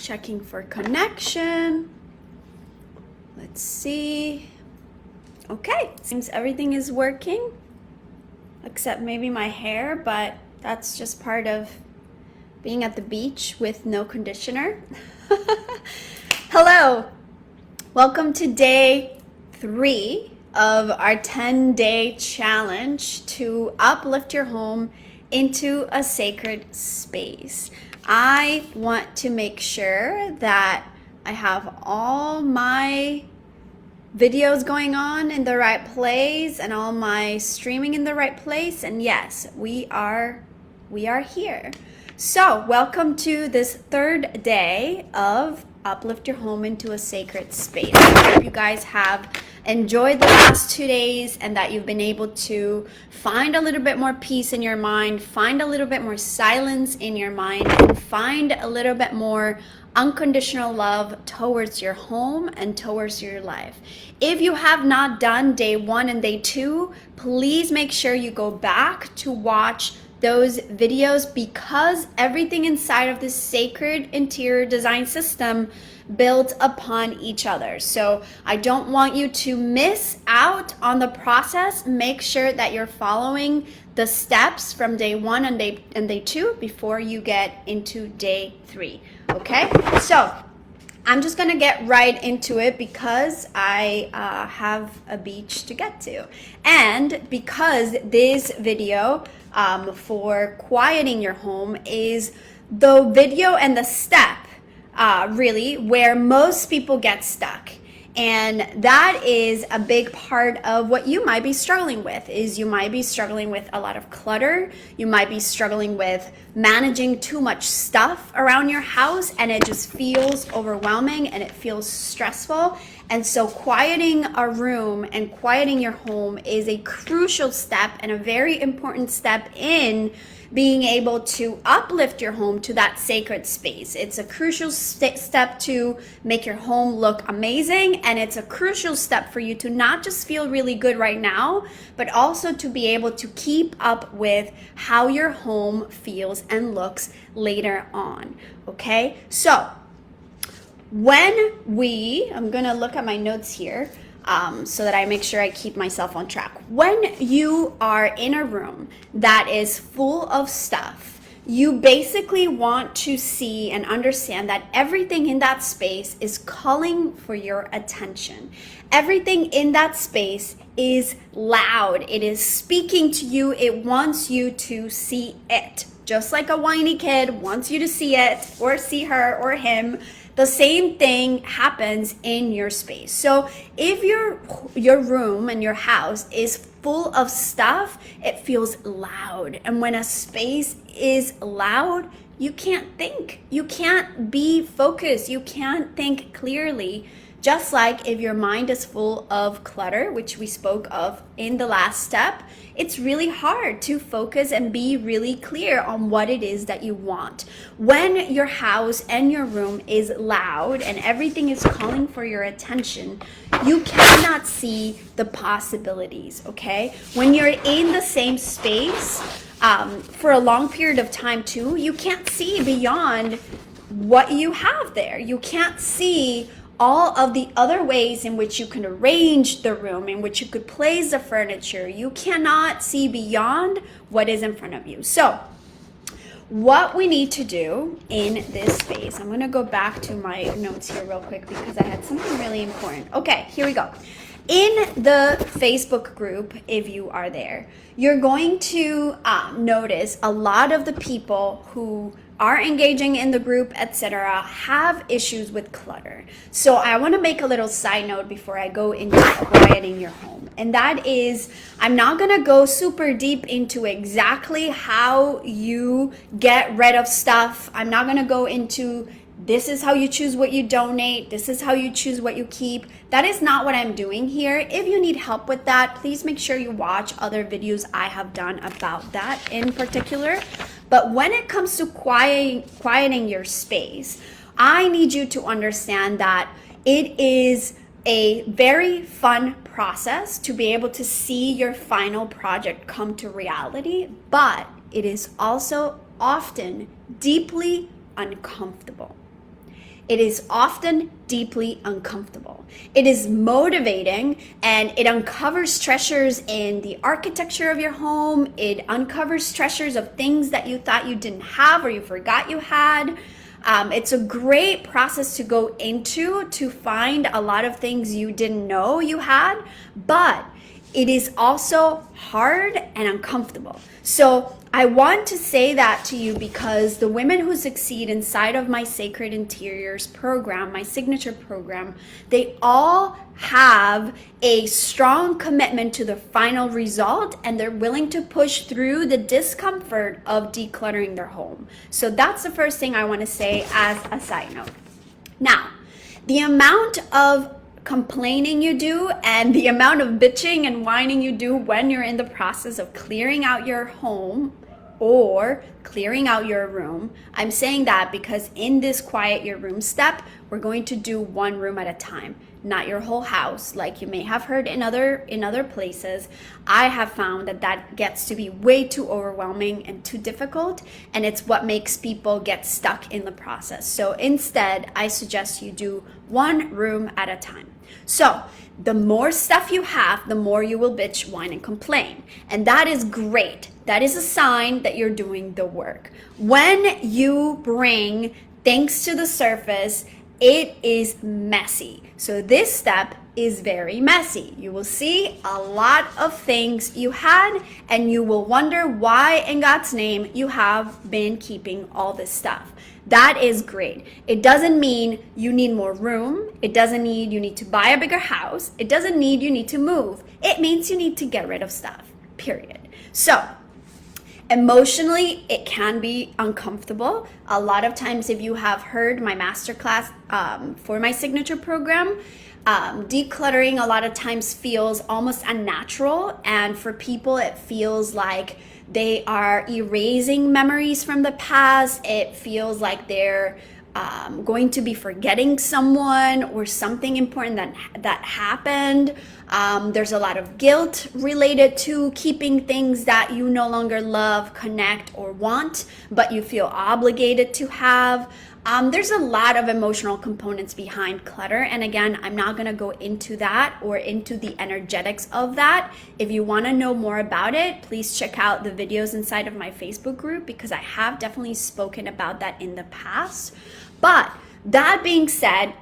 Checking for connection. Let's see. Okay, seems everything is working except maybe my hair, but that's just part of being at the beach with no conditioner. Hello, welcome to day 3 of our 10-day challenge to uplift your home into a sacred space. I want to make sure that I have all my videos going on in the right place and all my streaming in the right place. And yes, we are here. So welcome to this 3rd day of Uplift Your Home into a Sacred Space. I hope you guys have enjoyed the last 2 days and that you've been able to find a little bit more peace in your mind, find a little bit more silence in your mind, and find a little bit more unconditional love towards your home and towards your life. If you have not done day 1 and day 2, please make sure you go back to watch those videos, because everything inside of this sacred interior design system builds upon each other. So I don't want you to miss out on the process. Make sure that you're following the steps from day 1 and day 2 before you get into day 3. Okay, so I'm just gonna get right into it because I have a beach to get to, and because this video for quieting your home is the video and the step really where most people get stuck. And that is a big part of what you might be struggling with. Is you might be struggling with a lot of clutter. You might be struggling with managing too much stuff around your house, and it just feels overwhelming and it feels stressful. And so quieting a room and quieting your home is a crucial step and a very important step in being able to uplift your home to that sacred space. It's a crucial step to make your home look amazing, and it's a crucial step for you to not just feel really good right now, but also to be able to keep up with how your home feels and looks later on. Okay, so I'm gonna look at my notes here so that I make sure I keep myself on track. When you are in a room that is full of stuff, you basically want to see and understand that everything in that space is calling for your attention. Everything in that space is loud. It is speaking to you. It wants you to see it. Just like a whiny kid wants you to see it or see her or him, the same thing happens in your space. So if your room and your house is full of stuff, it feels loud. And when a space is loud, you can't think. You can't be focused. You can't think clearly. Just like if your mind is full of clutter, which we spoke of in the last step, it's really hard to focus and be really clear on what it is that you want. When your house and your room is loud and everything is calling for your attention, you cannot see the possibilities, okay? When you're in the same space for a long period of time too, you can't see beyond what you have there. You can't see all of the other ways in which you can arrange the room, in which you could place the furniture. You cannot see beyond what is in front of you. So what we need to do in this space, I'm gonna go back to my notes here real quick because I had something really important. Okay, here we go. In the Facebook group, if you are there, you're going to notice a lot of the people who are engaging in the group, etc., have issues with clutter. So I want to make a little side note before I go into quieting your home. And that is, I'm not going to go super deep into exactly how you get rid of stuff. I'm not going to go into this is how you choose what you donate. This is how you choose what you keep. That is not what I'm doing here. If you need help with that, please make sure you watch other videos I have done about that in particular. But when it comes to quieting your space, I need you to understand that it is a very fun process to be able to see your final project come to reality, but it is also often deeply uncomfortable. It is often deeply uncomfortable. It is motivating and it uncovers treasures in the architecture of your home. It uncovers treasures of things that you thought you didn't have or you forgot you had. It's a great process to go into to find a lot of things you didn't know you had, but it is also hard and uncomfortable. So I want to say that to you because the women who succeed inside of my Sacred Interiors program, my signature program, they all have a strong commitment to the final result, and they're willing to push through the discomfort of decluttering their home. So that's the first thing I want to say as a side note. Now, the amount of complaining you do and the amount of bitching and whining you do when you're in the process of clearing out your home or clearing out your room. I'm saying that because in this quiet your room step, we're going to do one room at a time, not your whole house like you may have heard in other places. I have found that gets to be way too overwhelming and too difficult, and it's what makes people get stuck in the process. So instead, I suggest you do one room at a time. So the more stuff you have, the more you will bitch, whine, and complain. And that is great. That is a sign that you're doing the work. When you bring things to the surface, it is messy. So this step is very messy. You will see a lot of things you had, and you will wonder why in God's name you have been keeping all this stuff. That is great. It doesn't mean you need more room. It doesn't mean you need to buy a bigger house. It doesn't mean you need to move. It means you need to get rid of stuff, period. So emotionally, it can be uncomfortable. A lot of times, if you have heard my masterclass for my signature program, decluttering a lot of times feels almost unnatural. And for people, it feels like they are erasing memories from the past. It feels like they're going to be forgetting someone or something important that happened. There's a lot of guilt related to keeping things that you no longer love, connect, or want, but you feel obligated to have. There's a lot of emotional components behind clutter. And again, I'm not going to go into that or into the energetics of that. If you want to know more about it, please check out the videos inside of my Facebook group because I have definitely spoken about that in the past. But that being said,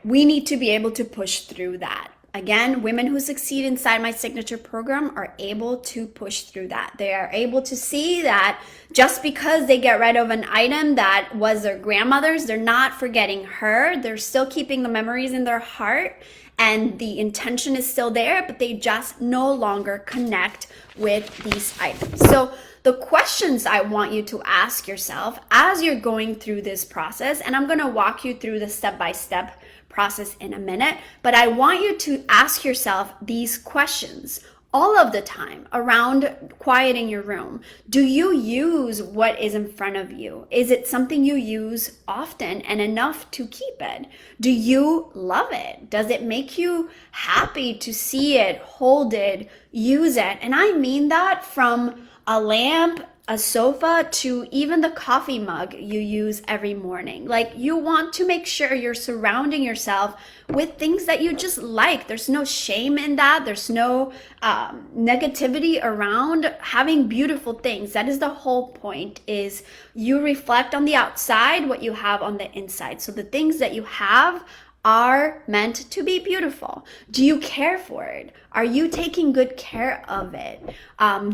we need to be able to push through that. Again, women who succeed inside my signature program are able to push through that. They are able to see that just because they get rid of an item that was their grandmother's, they're not forgetting her. They're still keeping the memories in their heart and the intention is still there, but they just no longer connect with these items. So the questions I want you to ask yourself as you're going through this process, and I'm going to walk you through the step-by-step process in a minute, but I want you to ask yourself these questions all of the time around quieting your room. Do you use what is in front of you? Is it something you use often and enough to keep it? Do you love it? Does it make you happy to see it, hold it, use it? And I mean that from a lamp, a sofa, to even the coffee mug you use every morning. Like, you want to make sure you're surrounding yourself with things that you just like. There's no shame in that. There's no negativity around having beautiful things. That is the whole point, is you reflect on the outside what you have on the inside. So the things that you have are meant to be beautiful. Do you care for it? Are you taking good care of it?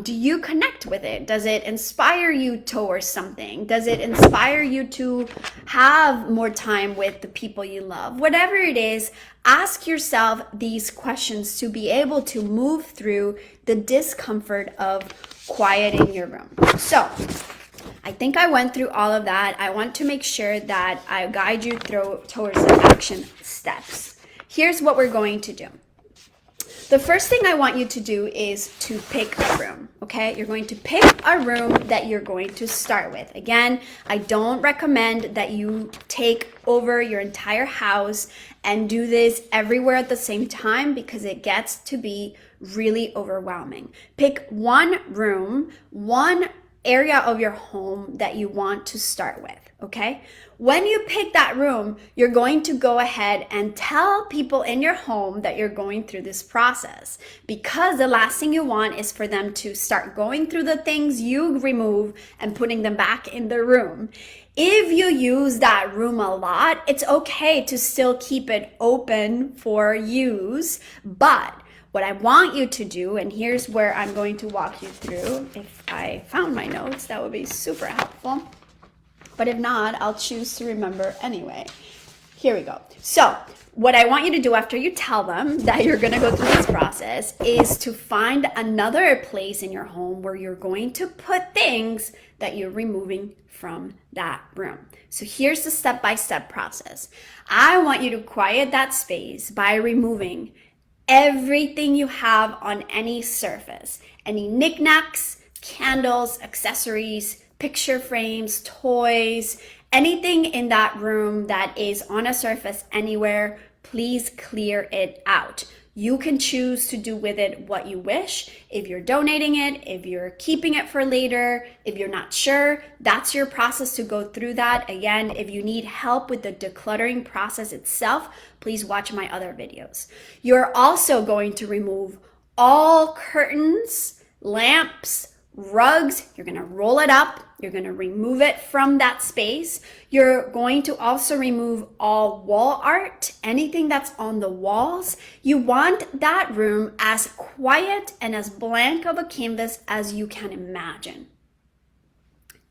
Do you connect with it? Does it inspire you towards something? Does it inspire you to have more time with the people you love? Whatever it is, ask yourself these questions to be able to move through the discomfort of quieting your room. So, I think I went through all of that. I want to make sure that I guide you towards the action steps. Here's what we're going to do. The first thing I want you to do is to pick a room, okay? You're going to pick a room that you're going to start with. Again, I don't recommend that you take over your entire house and do this everywhere at the same time because it gets to be really overwhelming. Pick one room, one area of your home that you want to start with, okay? When you pick that room, you're going to go ahead and tell people in your home that you're going through this process, because the last thing you want is for them to start going through the things you remove and putting them back in the room. If you use that room a lot, it's okay to still keep it open for use, but what I want you to do, and here's where I'm going to walk you through. If I found my notes, that would be super helpful. But if not, I'll choose to remember anyway. Here we go. So what I want you to do after you tell them that you're going to go through this process is to find another place in your home where you're going to put things that you're removing from that room. So here's the step-by-step process. I want you to quiet that space by removing everything you have on any surface, any knickknacks, candles, accessories, picture frames, toys, anything in that room that is on a surface anywhere. Please clear it out. You can choose to do with it what you wish. If you're donating it, if you're keeping it for later, if you're not sure, that's your process to go through that. Again, if you need help with the decluttering process itself, please watch my other videos. You're also going to remove all curtains, lamps, rugs. You're going to roll it up. You're going to remove it from that space. You're going to also remove all wall art, anything that's on the walls. You want that room as quiet and as blank of a canvas as you can imagine.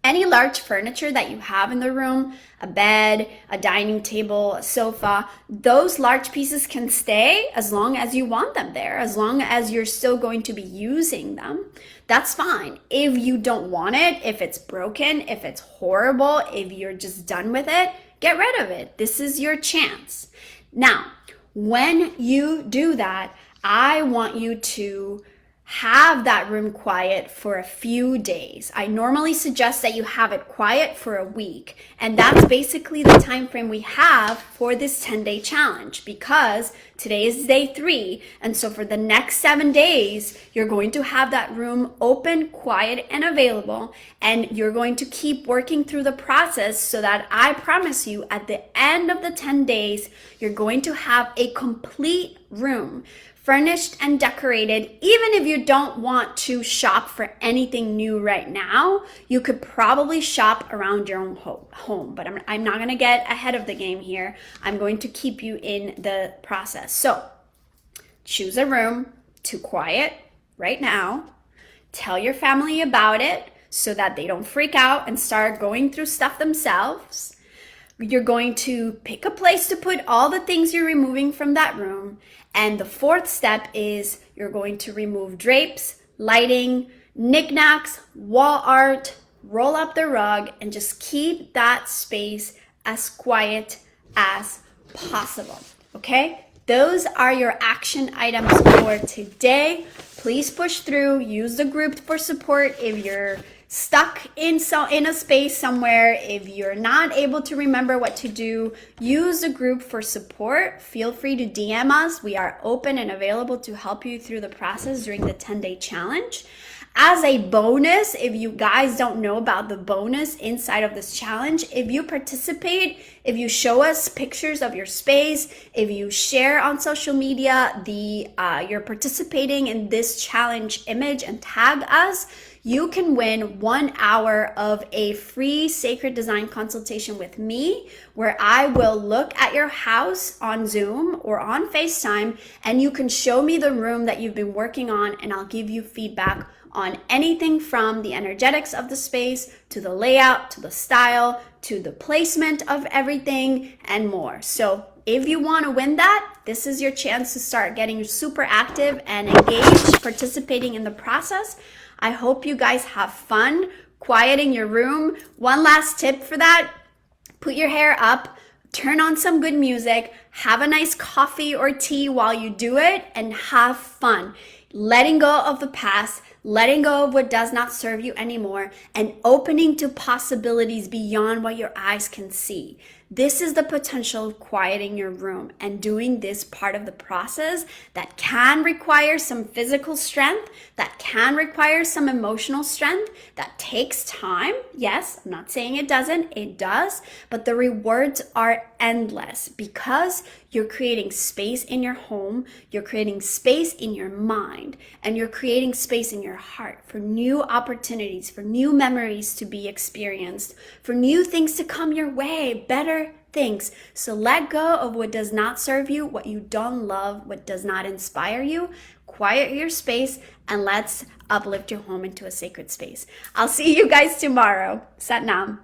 Any large furniture that you have in the room, a bed, a dining table, a sofa, those large pieces can stay as long as you want them there, as long as you're still going to be using them. That's fine. If you don't want it, if it's broken, if it's horrible, if you're just done with it, get rid of it. This is your chance. Now, when you do that, I want you to have that room quiet for a few days. I normally suggest that you have it quiet for a week, and that's basically the time frame we have for this 10-day challenge, because today is day 3, and so for the next 7 days you're going to have that room open, quiet, and available, and you're going to keep working through the process so that I promise you at the end of the 10 days you're going to have a complete room, furnished and decorated. Even if you don't want to shop for anything new right now, you could probably shop around your own home. But I'm not going to get ahead of the game here. I'm going to keep you in the process. So choose a room to quiet right now. Tell your family about it so that they don't freak out and start going through stuff themselves. You're going to pick a place to put all the things you're removing from that room. And the 4th step is you're going to remove drapes, lighting, knickknacks, wall art, roll up the rug, and just keep that space as quiet as possible. Okay? Those are your action items for today. Please push through. Use the group for support if you're stuck in a space somewhere. If you're not able to remember what to do, use the group for support. Feel free to DM us. We are open and available to help you through the process during the 10-day challenge. As a bonus, if you guys don't know about the bonus inside of this challenge, if you participate, if you show us pictures of your space, if you share on social media you're participating in this challenge image and tag us, you can win 1 hour of a free sacred design consultation with me, where I will look at your house on Zoom or on FaceTime, and you can show me the room that you've been working on, and I'll give you feedback on anything from the energetics of the space to the layout, to the style, to the placement of everything, and more. So if you want to win that, this is your chance to start getting super active and engaged, participating in the process. I hope you guys have fun quieting your room. One last tip for that: put your hair up, turn on some good music, have a nice coffee or tea while you do it, and have fun. Letting go of the past, letting go of what does not serve you anymore, and opening to possibilities beyond what your eyes can see. This is the potential of quieting your room and doing this part of the process that can require some physical strength, that can require some emotional strength, that takes time. Yes, I'm not saying it doesn't, it does, but the rewards are endless because you're creating space in your home, you're creating space in your mind, and you're creating space in your heart for new opportunities, for new memories to be experienced, for new things to come your way, better things. So let go of what does not serve you, what you don't love, what does not inspire you. Quiet your space and let's uplift your home into a sacred space. I'll see you guys tomorrow. Sat Nam.